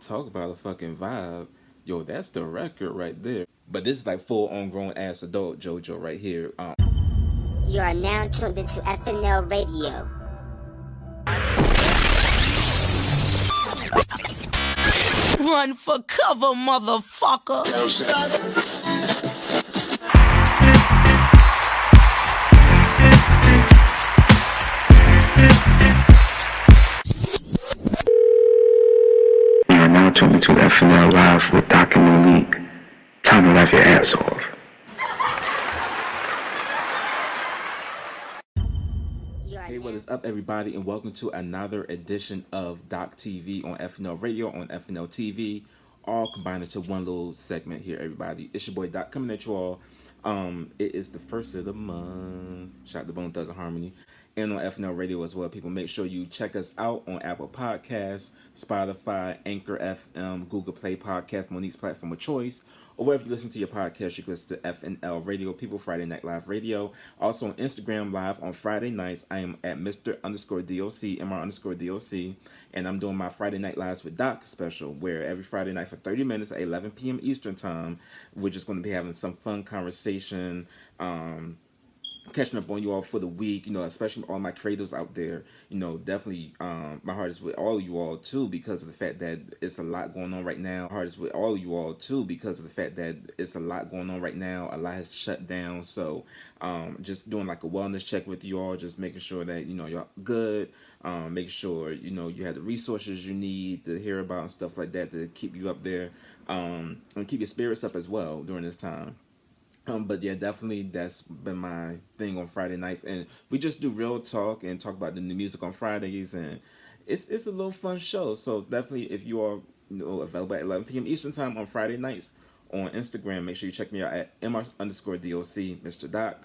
Talk about a fucking vibe. Yo, that's the record right there. But this is like full on grown ass adult JoJo right here. You are now tuned into FNL Radio. Run for cover, motherfucker. You are now tuned to FNL Live with Dr. Monique. Time to laugh your ass off. Hey, what is up, everybody, and welcome to another edition of Doc TV on FNL Radio, on FNL TV, all combined into one little segment here, everybody. It's your boy Doc coming at you all. It is the first of the month. Shout out to Bone Thugs and Harmony. And on FNL Radio as well, people. Make sure you check us out on Apple Podcasts, Spotify, Anchor FM, Google Play Podcast, Monique's platform of choice, or wherever you listen to your podcast, you can listen to FNL Radio, People Friday Night Live Radio. Also on Instagram Live on Friday nights, I am at Mr_DOC, MR_DOC, and I'm doing my Friday Night Lives with Doc special, where every Friday night for 30 minutes at 11 p.m. Eastern Time, we're just going to be having some fun conversation, catching up on you all for the week, especially all my creators out there. Definitely my heart is with all of you all too, because of the fact that it's a lot going on right now. My heart is with all of you all too, because of the fact that it's a lot going on right now. A lot has shut down, so just doing like a wellness check with you all, just making sure that you're good, making sure you have the resources you need to hear about and stuff like that to keep you up there, and keep your spirits up as well during this time. But yeah, definitely that's been my thing on Friday nights, and we just do real talk and talk about the new music on Fridays, and it's a little fun show. So definitely, if you are available at 11 p.m. Eastern Time on Friday nights on Instagram, make sure you check me out at MR_DOC, Mr. Doc,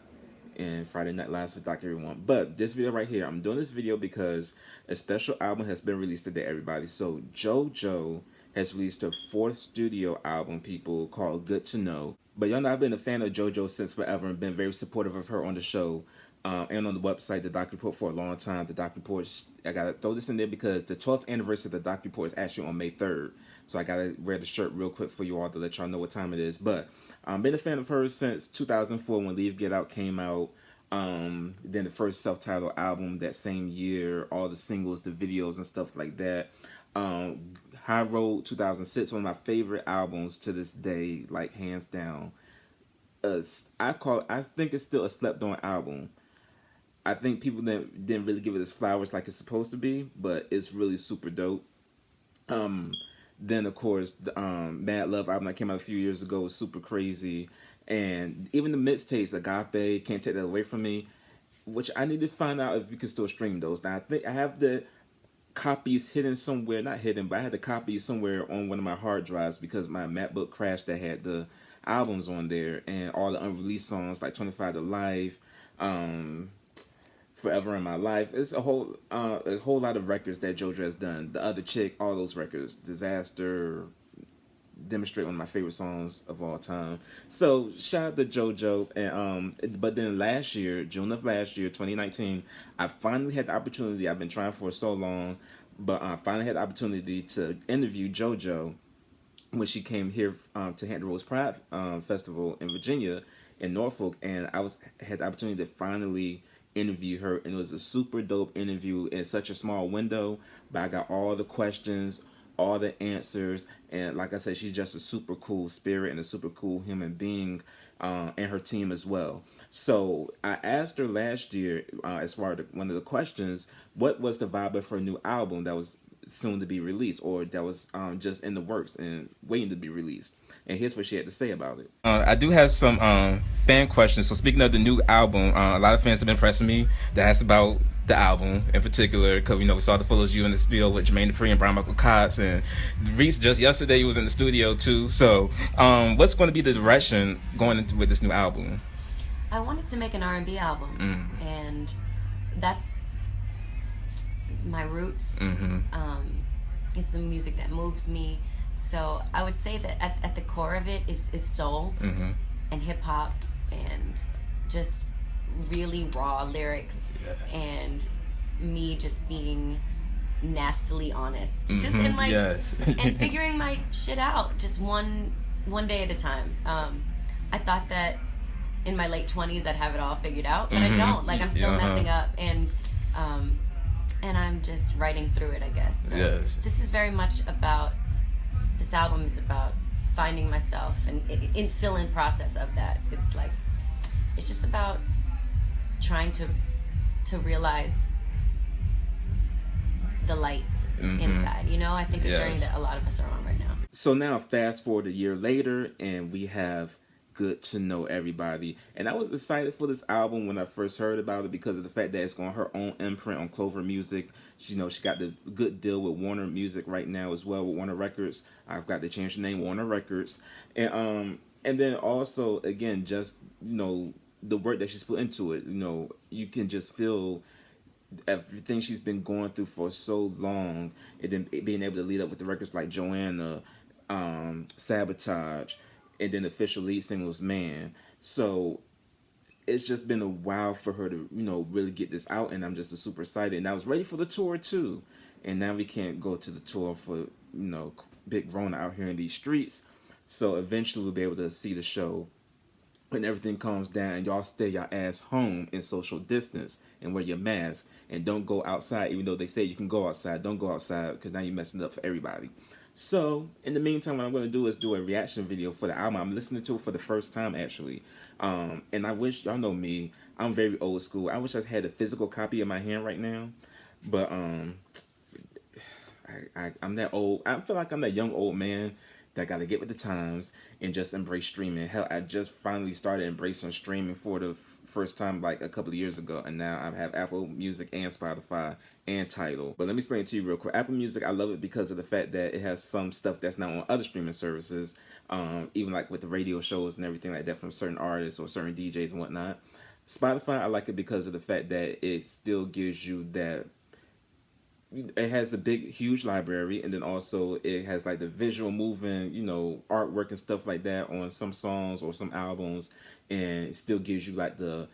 and Friday Night Lives with Doc everyone. But this video right here, I'm doing this video because a special album has been released today, everybody. So JoJo has released her 4th studio album, people, called GoodToKnow. But y'all know I've been a fan of JoJo since forever and been very supportive of her on the show and on the website, The Doc Report, for a long time. The Doc Report, I got to throw this in there because the 12th anniversary of The Doc Report is actually on May 3rd. So I got to wear the shirt real quick for you all to let y'all know what time it is. But I've been a fan of hers since 2004 when Leave Get Out came out. Then the first self-titled album that same year, all the singles, the videos and stuff like that. High Road 2006, one of my favorite albums to this day, like hands down. I think it's still a slept-on album. I think people didn't really give it its flowers like it's supposed to be, but it's really super dope. Then of course the Mad Love album that came out a few years ago was super crazy, and even the mixtapes, Agape, Can't Take That Away From Me, which I need to find out if you can still stream those. Now I think I have the copies hidden somewhere, not hidden, but I had the copies somewhere on one of my hard drives because my MacBook crashed that had the albums on there and all the unreleased songs like 25 to Life, Forever in My Life. It's a whole lot of records that JoJo has done. The Other Chick, all those records, Disaster, Demonstrate, one of my favorite songs of all time. So shout out to JoJo. And but then last year, June of last year, 2019, I finally had the opportunity. I've been trying for so long, but I finally had the opportunity to interview JoJo when she came here to Hampton Roads Pride Festival in Virginia, in Norfolk, and had the opportunity to finally interview her, and it was a super dope interview in such a small window. But I got all the questions, all the answers, and like I said, she's just a super cool spirit and a super cool human being, and her team as well. So I asked her last year, as far as one of the questions, what was the vibe of her new album that was soon to be released, or that was just in the works and waiting to be released. And here's what she had to say about it. I do have some fan questions. So speaking of the new album, a lot of fans have been pressing me to ask about the album in particular, because we saw the photos of you in the studio with Jermaine Dupri and Brian Michael Cox, and Reese just yesterday he was in the studio too. So what's going to be the direction going into with this new album? I wanted to make an R&B album, and that's my roots. It's the music that moves me. So I would say that at the core of it is soul and hip hop and just really raw lyrics and me just being nastily honest, just in like and figuring my shit out just one day at a time. I thought that in my late 20s I'd have it all figured out, but I don't. Like, I'm still messing up, and I'm just writing through it, I guess. So this is very much about, this album is about finding myself, and it's still in process of that. It's like, it's just about trying to realize the light inside, you know? I think a journey that a lot of us are on right now. So now fast forward a year later, and we have Good to Know, everybody. And I was excited for this album when I first heard about it because of the fact that it's on her own imprint on Clover Music. She got the good deal with Warner Music right now as well, with Warner Records. I've got to change the name, Warner Records. And then also, again, just, the work that she's put into it. You can just feel everything she's been going through for so long, and then being able to lead up with the records like Joanna, Sabotage, and then the official lead single was Man. So it's just been a while for her to, really get this out, and I'm just super excited. And I was ready for the tour too. And now we can't go to the tour for, big Rona out here in these streets. So eventually we'll be able to see the show when everything calms down, and y'all stay your ass home in social distance and wear your mask and don't go outside. Even though they say you can go outside, don't go outside, because now you're messing it up for everybody. So in the meantime, what I'm going to do is do a reaction video for the album. I'm listening to it for the first time, actually. And I wish, y'all know me, I'm very old school. I wish I had a physical copy in my hand right now. But I'm that old. I feel like I'm that young old man that got to get with the times and just embrace streaming. Hell, I just finally started embracing streaming for the first time like a couple of years ago, and now I have Apple Music and Spotify and Tidal. But let me explain it to you real quick. Apple Music, I love it because of the fact that it has some stuff that's not on other streaming services, even like with the radio shows and everything like that from certain artists or certain DJs and whatnot. Spotify, I like it because of the fact that it still gives you that. It has a huge library, and then also it has like the visual moving, artwork and stuff like that on some songs or some albums, and it still gives you like the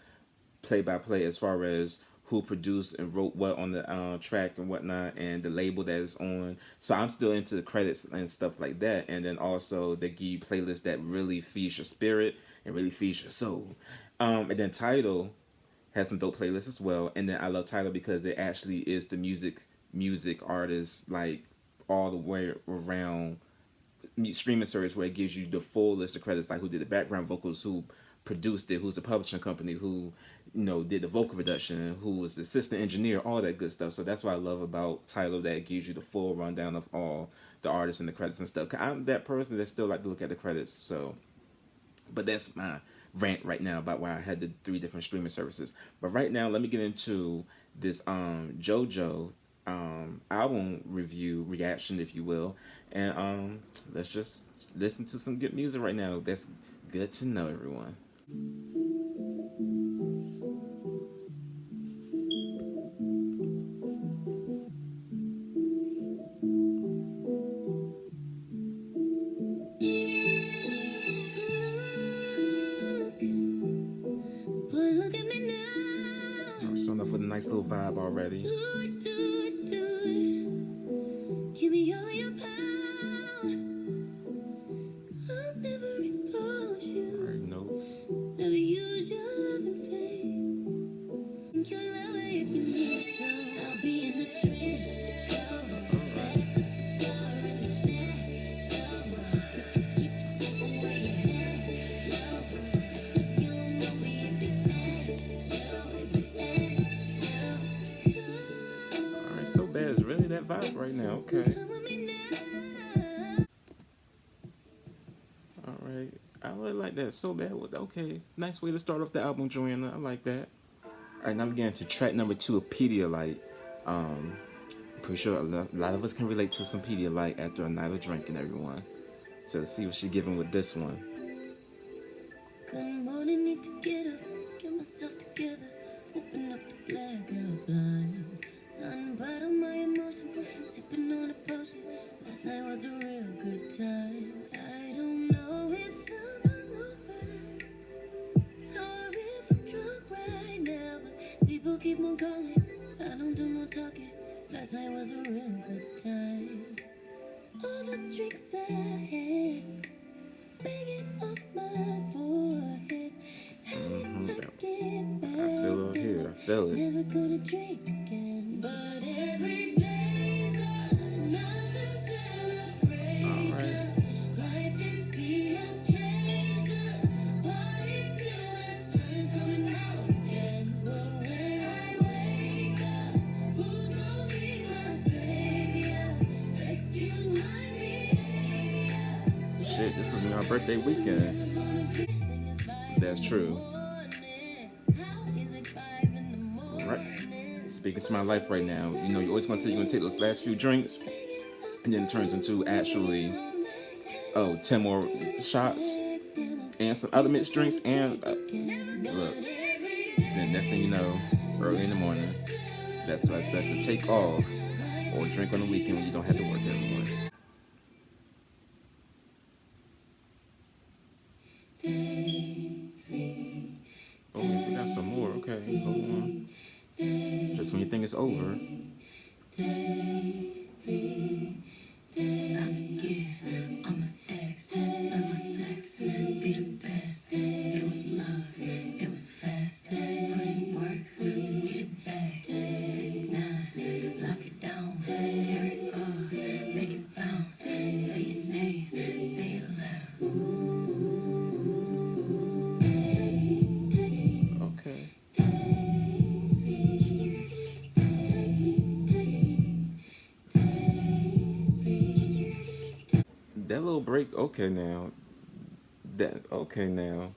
play-by-play as far as who produced and wrote what on the track and whatnot, and the label that is on. So I'm still into the credits and stuff like that, and then also they give you playlists that really feeds your spirit and really feeds your soul. And then Tidal has some dope playlists as well, and then I love Tidal because it actually is the music artists like all the way around streaming service, where it gives you the full list of credits, like who did the background vocals, who produced it, who's the publishing company, who did the vocal production, who was the assistant engineer, all that good stuff. So that's what I love about Tidal, that it gives you the full rundown of all the artists and the credits and stuff. 'Cause I'm that person that still like to look at the credits. So, but that's my rant right now about why I had the 3 different streaming services. But right now, let me get into this JoJo album review reaction, if you will, and let's just listen to some good music right now. That's good to know, everyone. Look at me now. I'm starting off with a nice little vibe already. Give me all your power. I'll never expose you. Alright, notes. Never use your love in vain. Think your love if you need some. I'll be in the trench. That vibe right now, okay. Alright, I really like that. So Bad. Okay, nice way to start off the album, Joanna. I like that. Alright, now we're getting to track number 2 of Pedialyte. I'm pretty sure a lot of us can relate to some Pedialyte after a night of drinking, everyone. So let's see what she's giving with this one. Good morning, need to get up, get myself together, open up the blackout blinds. Nothing but all my emotions, sipping on a potion. Last night was a real good time. I don't know if I'm hungover or if I'm drunk right now, but people keep on calling. I don't do no talking. Last night was a real good time. All the drinks I had, begging on my forehead. How did I get back? I feel it here. I feel it. Never gonna drink again. But every day's another celebration. Life is the occasion. Party till the sun's coming out again. But when I wake up, who's gonna be my savior? Excuse my behavior. Shit, this is my birthday weekend. That's true. Right. Speaking to my life right now, you know, you always want to say you're going to take those last few drinks, and then it turns into actually, 10 more shots, and some other mixed drinks, and, look, then next thing you know, early in the morning, that's why it's best to take off, or drink on the weekend when you don't have to work every morning. Oh, we got some more. Okay, hold on. Just when you think it's over. I'm an ex, love was sex, be the best. It was love, it was fast. Put in work, just get it back. 69, lock it down, tear it up, make it bounce. Say your name, say it loud. Okay. That little break, okay now. That okay now.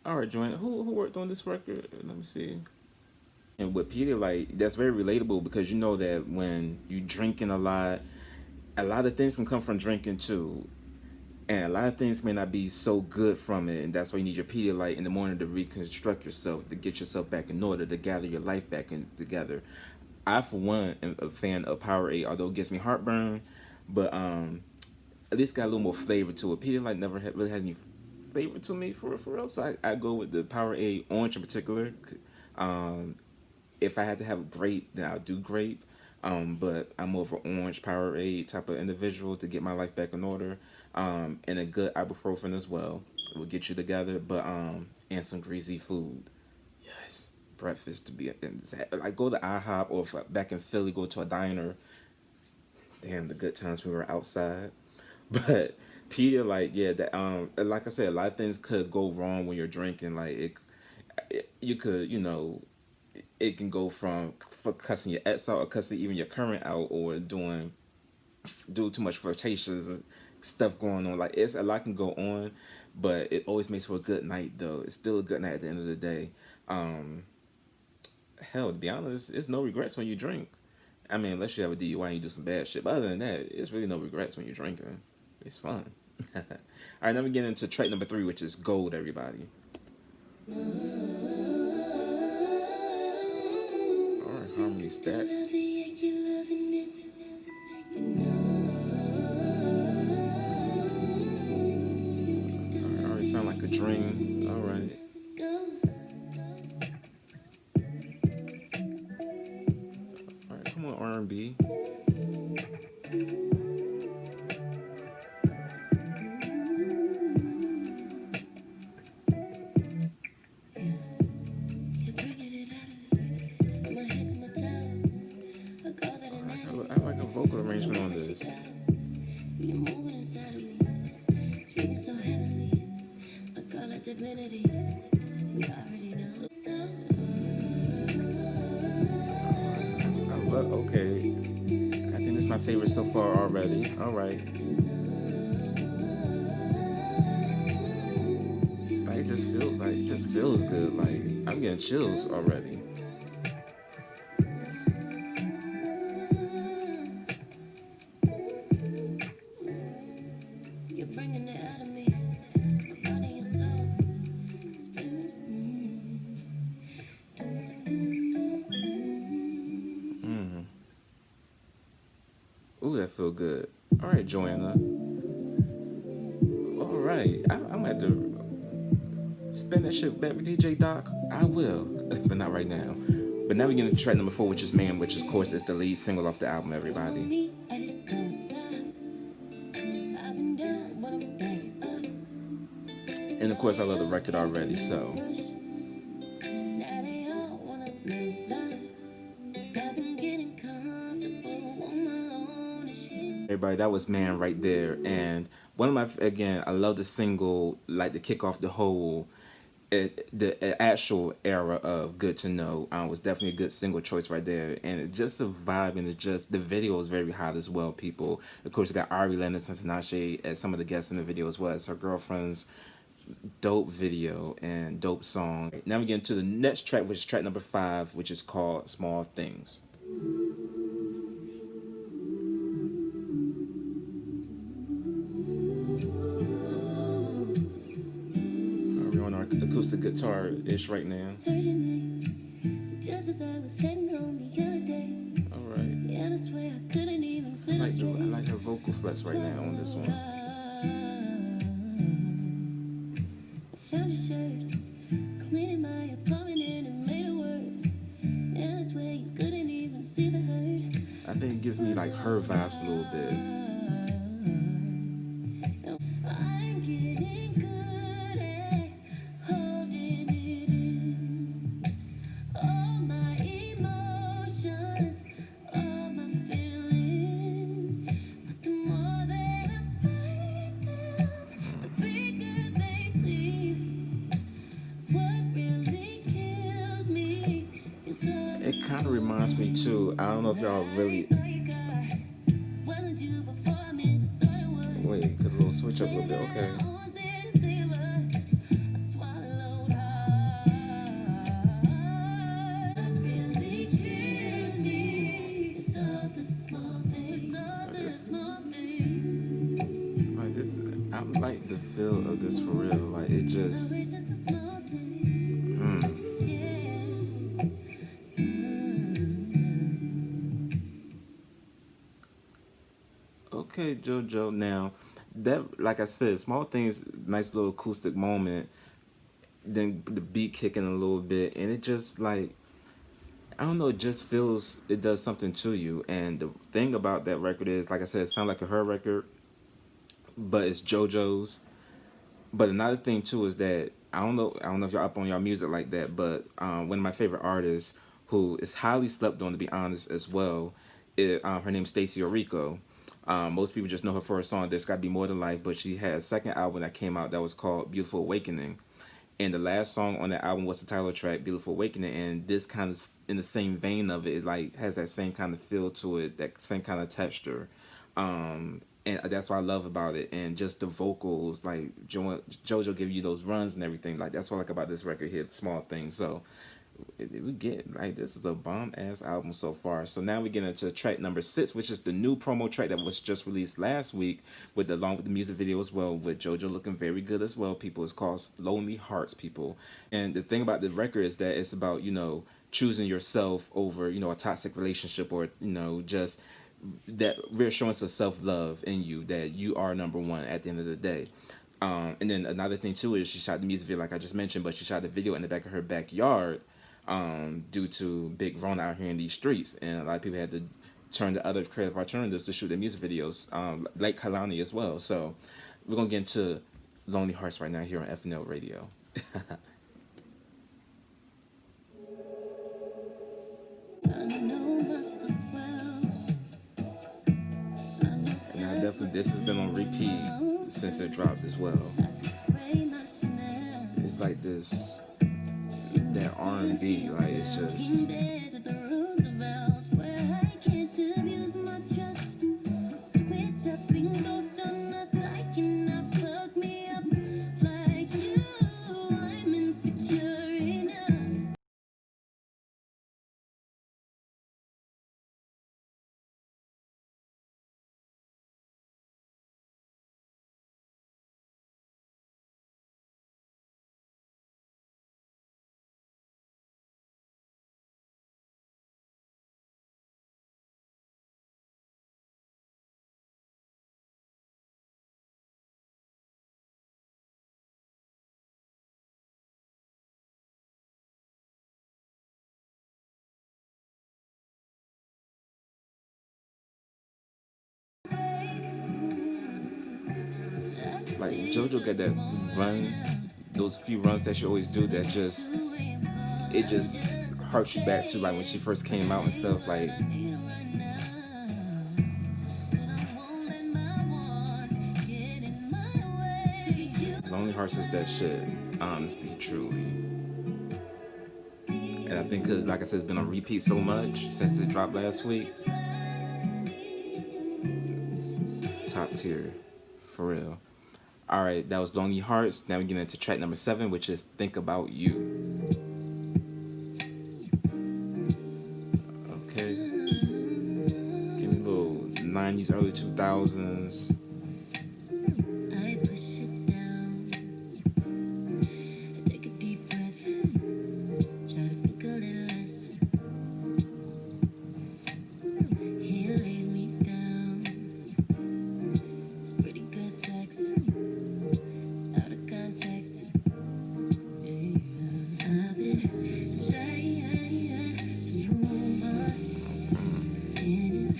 All right, Joanna, who worked on this record? Let me see. And with Peter, like that's very relatable because you know that when you drinking a lot of things can come from drinking too, and a lot of things may not be so good from it, and that's why you need your Pedialyte in the morning to reconstruct yourself, to get yourself back in order, to gather your life back together. I, for one, am a fan of Powerade, although it gives me heartburn, but at least got a little more flavor to it. Pedialyte never really had any flavor to me for real, so I go with the Powerade orange in particular. If I had to have grape, then I'll do grape. But I'm more of an orange Powerade type of individual to get my life back in order. And a good ibuprofen as well. It will get you together, but and some greasy food. Yes, breakfast to be like go to IHOP or if back in Philly go to a diner. Damn, the good times we were outside. But Peter, like yeah, that like I said, a lot of things could go wrong when you're drinking. Like you could it can go from for cussing your ex out or cussing even your current out or do too much flirtations and stuff going on. Like it's a lot can go on, but it always makes for a good night though. It's still a good night at the end of the day. Hell, to be honest, it's no regrets when you drink. I mean, unless you have a DUI and you do some bad shit. But other than that, it's really no regrets when you're drinking. It's fun. All right, now we get into track number 3, which is Gold, everybody. All right, harmony stack. Already sound like a dream. All right. All right, come on, R&B. I like a vocal arrangement on this. You're moving inside of me, speaking so heavenly. I call it divinity. We already know. Okay. I think it's my favorite so far already. All right. Like it just feels good. Like I'm getting chills already. You're bringing it out of me, my body and soul. Ooh, that feel good. All right, Joanna. All right, I'm gonna have to spin that shit back with DJ Doc. I will, but not right now. But now we get into track number 4, which is Man, which of course is the lead single off the album, everybody. And of course, I love the record already, so. Everybody, that was Man right there. And one of my, again, I love the single, like to kick off the whole, the actual era of Good to Know. Was definitely a good single choice right there. And it just a vibe, and it just, the video is very hot as well, people. Of course, you got Ari Lennox and Tinashe as some of the guests in the video as well as her girlfriends. Dope video and dope song. Now we get into the next track, which is track number 5, which is called Small Things. We're on our acoustic guitar-ish right now. Just as I was heading home the other day. Alright. And I swear I couldn't even sit up straight. I like her vocal flex right now on this one. Found a shirt, cleaning my apartment and it made it worse. And I swear you couldn't even see the hurt. I think it gives me like her vibes a little bit. I'm getting good at holding it in. All my emotions, all my feelings. But the more that I fight them, the bigger they seem. What really kills me is all It kind of reminds me too. I don't know if y'all really. Wait, could a little switch up a little bit, okay? I like the feel of this for real. Like it just. Okay, JoJo. Now, that, like I said, Small Things, nice little acoustic moment. Then the beat kicking a little bit, and it just like, I don't know, it just feels, it does something to you. And the thing about that record is, like I said, it sounds like a her record, but it's JoJo's. But another thing too is that I don't know if y'all up on y'all music like that, but one of my favorite artists who is highly slept on, to be honest, as well, her name's Stacey Orico. Most people just know her for a song "There's Gotta Be More Than Life," but she had a second album that came out that was called "Beautiful Awakening," and the last song on that album was the title track "Beautiful Awakening." And this kind of in the same vein of it, like has that same kind of feel to it, that same kind of texture, and that's what I love about it. And just the vocals, like JoJo give you those runs and everything. Like that's what I like about this record here, Small Things. So we get, like, this is a bomb ass album so far. So now we get into track number 6, which is the new promo track that was just released last week, along with the music video as well, with JoJo looking very good as well, people. It's called Lonely Hearts, people. And the thing about the record is that it's about, choosing yourself over, a toxic relationship, or, just that reassurance of self-love in you, that you are number one at the end of the day. And then another thing too is she shot the music video like I just mentioned, but she shot the video in the back of her backyard, due to big Rona out here in these streets, and a lot of people had to turn to other creative alternatives to shoot their music videos, like Kalani as well. So we're gonna get into Lonely Hearts right now here on FNL Radio. And this has been on repeat since it dropped as well. It's like this, that R&B, like it's just. like JoJo got that run, those few runs that she always do that it just harks you back to like when she first came out and stuff. Like Lonely Hearts is that shit, honestly, truly. And I think, cause like I said, it's been on repeat so much since it dropped last week. Top tier, for real. All right, that was Lonely Hearts. Now we get into track number 7, which is Think About You. Okay, give me a little 90s, early 2000s. I push it down. I take a deep breath. Try to think a little less. He lays me down. It's pretty good sex. Out of context. Yeah. I've been trying to move on. And it's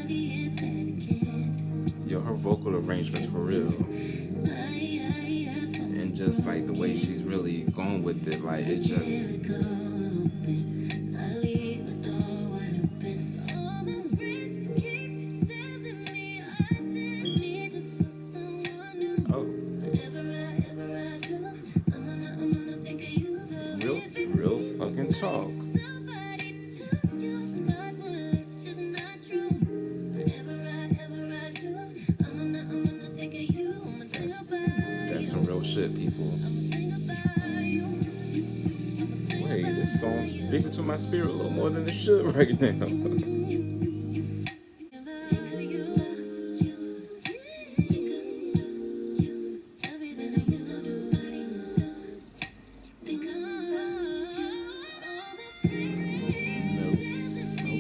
obvious that I can't. Yo, her vocal arrangements for real. And just like the way she's really going with it, like it just. Oh. Real fucking talk. That's some real shit, people. Wait, this song's speaking to my spirit a little more than it should right now.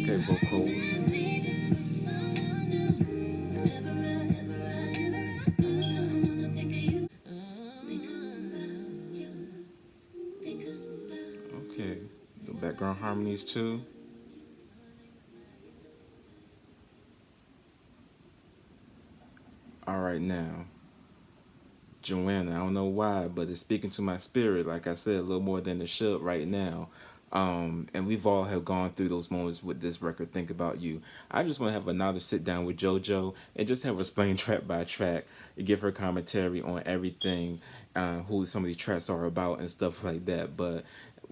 Okay, vocals. Okay, the background harmonies too. All right, now, Joanna, I don't know why, but it's speaking to my spirit, like I said, a little more than it should right now. And we've all have gone through those moments with this record, Think About You. I just want to have another sit down with JoJo and just have her explain track by track and give her commentary on everything, who some of these tracks are about and stuff like that. But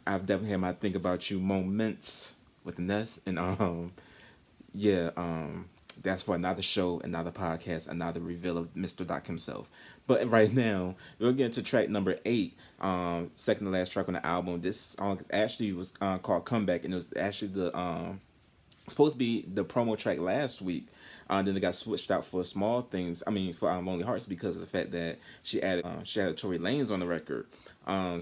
I've definitely had my Think About You moments with an S, and yeah, that's for another show, another podcast, another reveal of Mr. Doc himself. But right now, we'll get into track number 8, second to last track on the album. This song actually was called Comeback, and it was actually the supposed to be the promo track last week. Then it got switched out for small things. I mean, for Lonely Hearts, because of the fact that she added Tory Lanez on the record.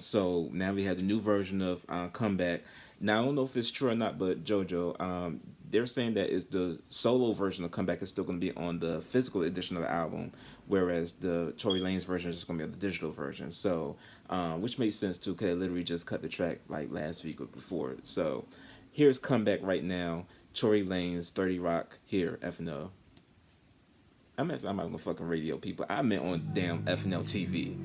So now we have the new version of Comeback. Now I don't know if it's true or not, but JoJo, they're saying that is the solo version of Comeback is still going to be on the physical edition of the album, whereas the Tory Lanez version is just going to be on the digital version. So, which makes sense too, because they literally just cut the track like last week or before. So, here's Comeback right now. Tory Lanez, 30 Rock, here, FNL. I'm not gonna fucking radio people. I meant on damn FNL TV.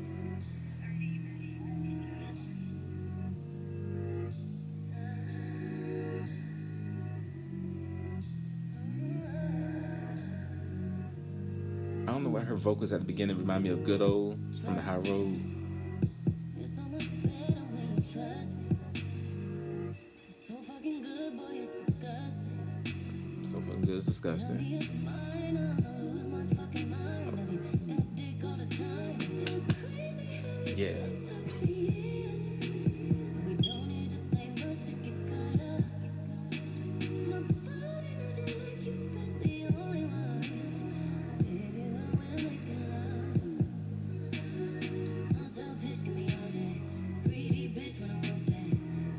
I don't know why her vocals at the beginning remind me of Good Old from the High Road. It's so much better when you trust me. It's so fucking good, boy, it's disgusting. So fucking good, it's disgusting. It's mine, I'll lose my fucking mind. I need that dick all the time. It's crazy how we Yeah. can talk for years. But we don't need the same much to get caught up. My body knows you like you've been the only one. Baby, when we're making love, I'm selfish, give me all day. Greedy bitch when I want that.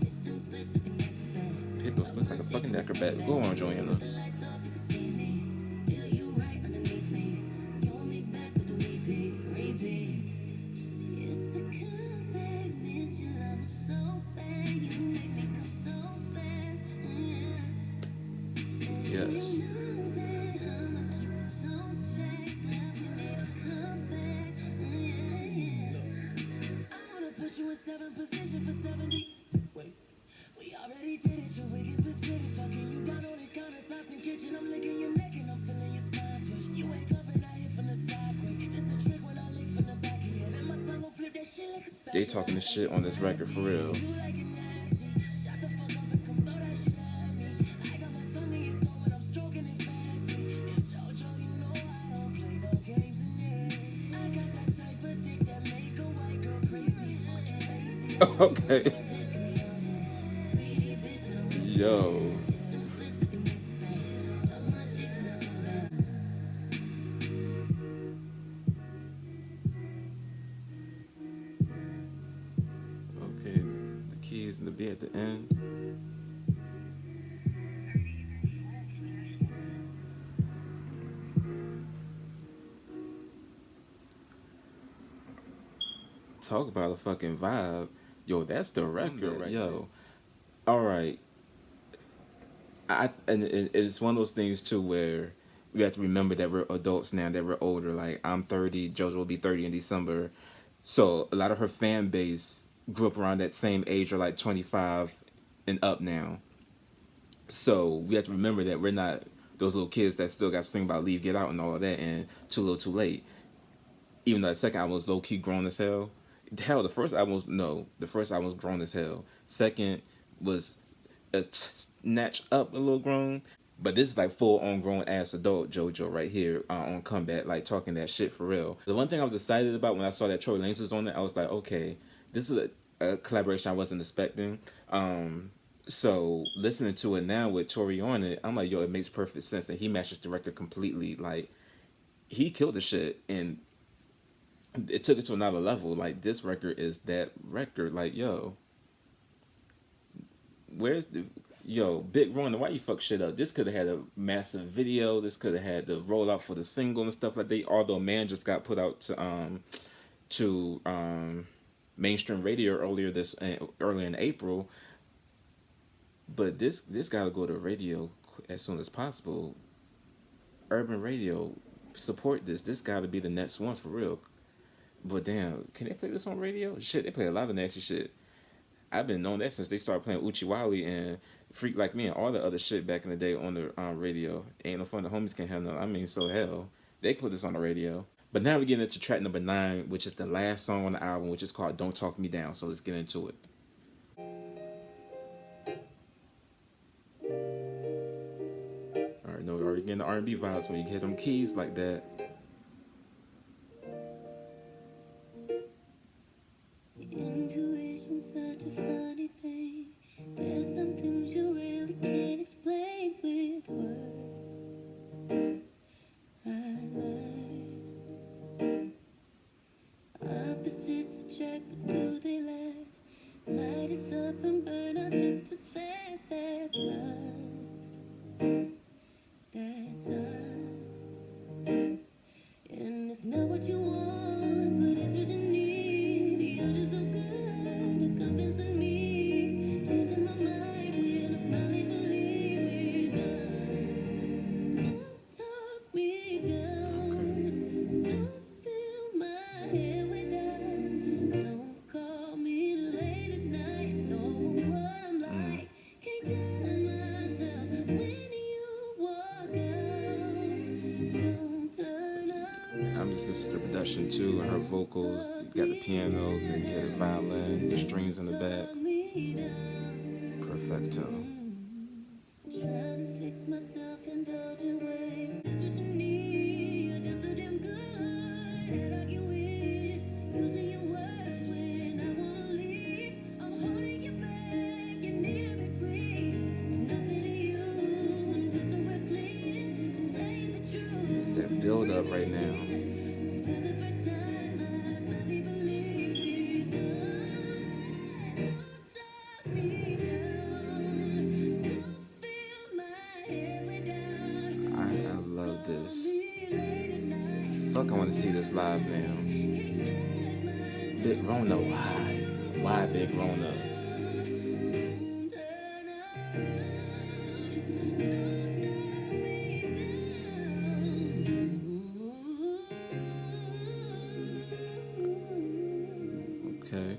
Hit them splits like an acrobat. Hit those splits like a fucking acrobat. Go on, Joanna. The lights off, you can see me. Feel you right underneath me. You want me back with the repeat. It's a comeback, miss your love so bad. You make me come so fast. Yeah. Yes. You know that I'ma keep this on track. Glad we made a comeback. 7 position for 70. Wait, we already did it. Your wig is split it. Fucking you down on these countertops in kitchen. I'm licking your neck and I'm feeling your spine twitch. You wake up and I hit from the side quick. This is a trick when I lick from the back of you. And my tongue gon' flip that shit like a special. They talking this shit on this record for real. You like it nasty. Shut the fuck up and come throw that shit at me. I got my tongue in your throat and I'm stroking it fast. Yeah, JoJo, you know I don't play no games in it. I got that type of dick that make a white girl crazy. Okay. Yo. Okay, the keys and the B at the end. Talk about a fucking vibe. Yo, that's the record right yo. All right. And it's one of those things too where we have to remember that we're adults now, that we're older. Like I'm 30, JoJo will be 30 in December. So a lot of her fan base grew up around that same age or like 25 and up now. So we have to remember that we're not those little kids that still got to sing about Leave, Get Out and all of that and Too Little Too Late. Even though the second album was low key grown as hell. Hell, the first album was grown as hell. Second was a snatch up a little grown. But this is like full on grown ass adult JoJo right here on Comeback, like talking that shit for real. The one thing I was excited about when I saw that Troy Lanez was on it, I was like, okay, this is a collaboration I wasn't expecting. So listening to it now with Tori on it, I'm like, yo, it makes perfect sense. And he matches the record completely. Like, he killed the shit and it took it to another level. Like, this record is that record. Like, yo, where's the... Yo, Big Rona, why you fuck shit up? This could have had a massive video. This could have had the rollout for the single and stuff like that. Although Man just got put out to mainstream radio early in April. But this got to go to radio as soon as possible. Urban radio, support this. This got to be the next one for real. But damn, can they play this on radio? Shit, they play a lot of nasty shit. I've been knowing that since they started playing Uchiwali and Freak Like Me and all the other shit back in the day on the radio. Ain't no fun, the homies can't have no. I mean, so hell, they put this on the radio. But now we're getting into track number 9, which is the last song on the album, which is called Don't Talk Me Down. So let's get into it. Alright, no, already getting the R&B vibes when you hit them keys like that. Intuition's such a funny thing. There's some things you really can't explain with words. I learned opposites attract, but do they last? Light us up and burn out just as fast. That's lust. That's us. And it's not what you want, but it's what you need. You're just so good at convincing me, changing my mind when I finally believe we're done. Don't talk me down. Don't fill my head way down. Don't call me late at night. Know what I'm like. Can't judge myself when you walk out. Don't turn around. I'm just listening to the production too, her vocals. You got the piano, then you have the violin, the strings in the back. Perfecto. Trying to fix myself indulgent ways. It's what you need. You're just so damn good at arguing, using your words when I wanna leave. I'm holding you back. You need to be free. There's nothing to you. I'm just so reckless to tell you the truth. It's that build up right now. For the first time, I finally believe we're done. Don't talk me down. Don't fill my head way down. I love this. Fuck, I want to see this live now. Big Rona, why? Why Big Rona? Okay.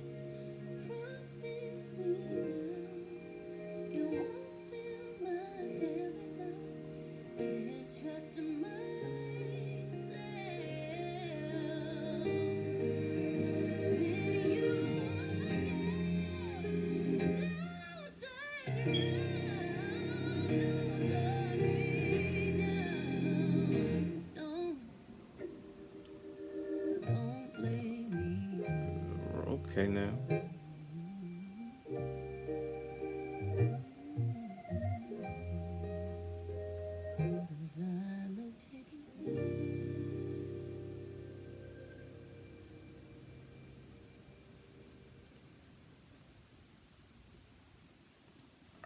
Okay, now.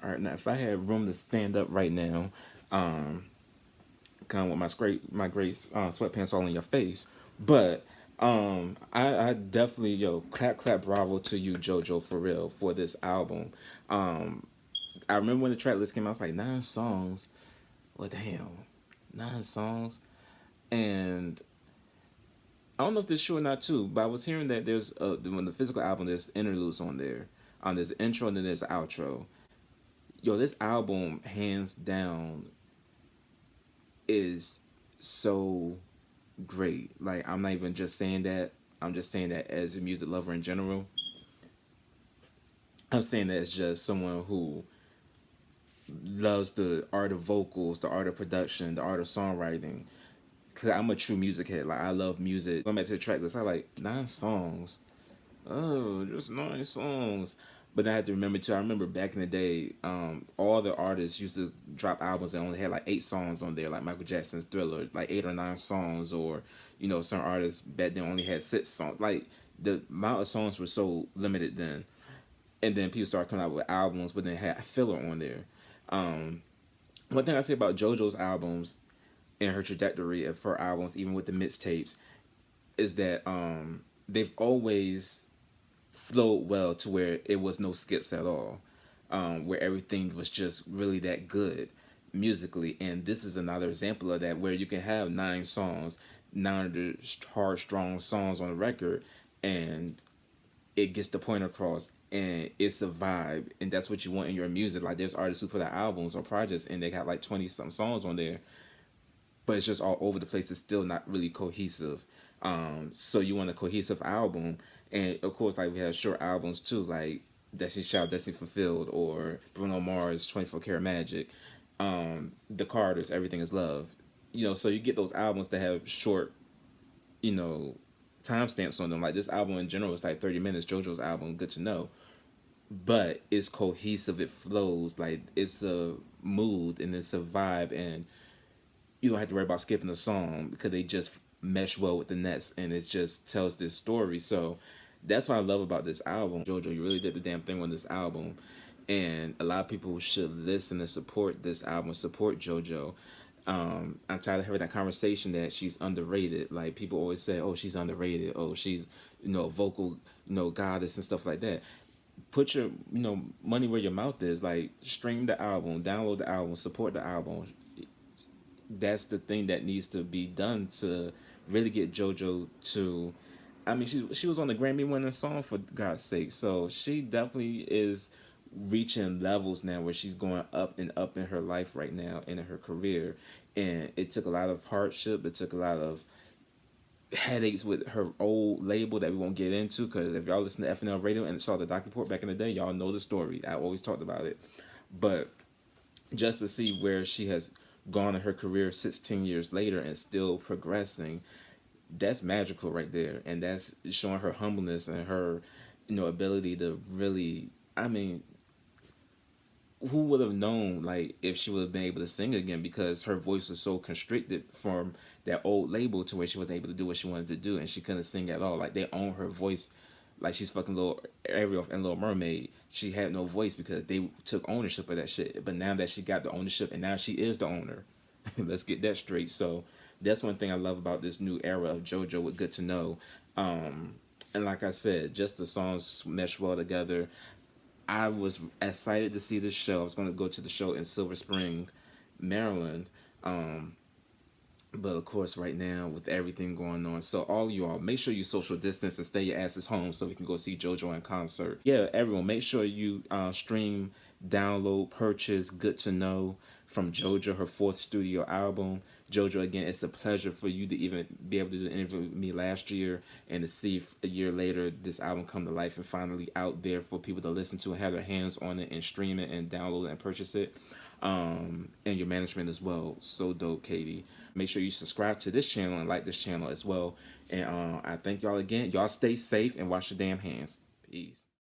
All right, now if I had room to stand up right now, um, kind of with my great sweatpants all in your face, but I definitely clap bravo to you, JoJo, for real, for this album. Um, I remember when the track list came out, I was like 9 songs. What the hell, 9 songs? And I don't know if this is true or not too, but I was hearing that there's when the physical album there's interludes on there. There's an intro and then there's an outro. Yo, this album hands down is so great. Like, I'm not even just saying that. I'm just saying that as a music lover in general. I'm saying that as just someone who loves the art of vocals, the art of production, the art of songwriting. Cause I'm a true music head. Like, I love music. Going back to the track list, I like 9 songs. Oh, just 9 songs. But I had to remember too. I remember back in the day, all the artists used to drop albums that only had like 8 songs on there, like Michael Jackson's Thriller, like 8 or 9 songs, or some artists back then only had 6 songs. Like, the amount of songs were so limited then, and then people started coming out with albums, but then had filler on there. One thing I say about JoJo's albums and her trajectory of her albums, even with the mixtapes, is that they've always flowed well to where it was no skips at all, where everything was just really that good musically. And this is another example of that, where you can have 9 songs, 9 hard, strong songs on the record, and it gets the point across, and it's a vibe, and that's what you want in your music. Like, there's artists who put out albums or projects and they got like 20-something songs on there, but it's just all over the place. It's still not really cohesive. So you want a cohesive album, and of course, like, we have short albums too, like Destiny Child, Destiny Fulfilled, or Bruno Mars, 24 Karat Magic, The Carters, Everything Is Love. So you get those albums that have short, timestamps on them. Like, this album in general is like 30 minutes. JoJo's album, Good to Know, but it's cohesive. It flows. Like, it's a mood and it's a vibe, and you don't have to worry about skipping a song because they just mesh well with the next, and it just tells this story. So that's what I love about this album. JoJo, you really did the damn thing on this album, and a lot of people should listen and support this album, support JoJo. I'm tired of having that conversation that she's underrated. Like, people always say, oh, she's underrated, oh, she's vocal goddess and stuff like that. Put your money where your mouth is. Like, stream the album, download the album, support the album. That's the thing that needs to be done to really get JoJo to. I mean, she was on the Grammy-winning song, for God's sake. So she definitely is reaching levels now where she's going up and up in her life right now and in her career. And it took a lot of hardship. It took a lot of headaches with her old label that we won't get into, because if y'all listen to FNL Radio and saw the doc report back in the day, y'all know the story. I always talked about it. But just to see where she has gone in her career 16 years later and still progressing, that's magical right there. And that's showing her humbleness and her ability to really, I mean, who would have known, like, if she would have been able to sing again, because her voice was so constricted from that old label to where she wasn't able to do what she wanted to do, and she couldn't sing at all. Like, they own her voice like she's fucking little Ariel and Little Mermaid. She had no voice because they took ownership of that shit. But now that she got the ownership, and now she is the owner, let's get that straight. So that's one thing I love about this new era of JoJo with Good to Know. And like I said, just the songs mesh well together. I was excited to see this show. I was going to go to the show in Silver Spring, Maryland. But of course, right now, with everything going on. So all you all, make sure you social distance and stay your asses home so we can go see JoJo in concert. Yeah, everyone, make sure you stream, download, purchase Good to Know from JoJo, her 4th studio album. JoJo, again, it's a pleasure for you to even be able to do an interview with me last year, and to see a year later this album come to life and finally out there for people to listen to and have their hands on it and stream it and download it and purchase it. And your management as well. So dope, Katie. Make sure you subscribe to this channel and like this channel as well. And I thank y'all again. Y'all stay safe and wash your damn hands. Ease.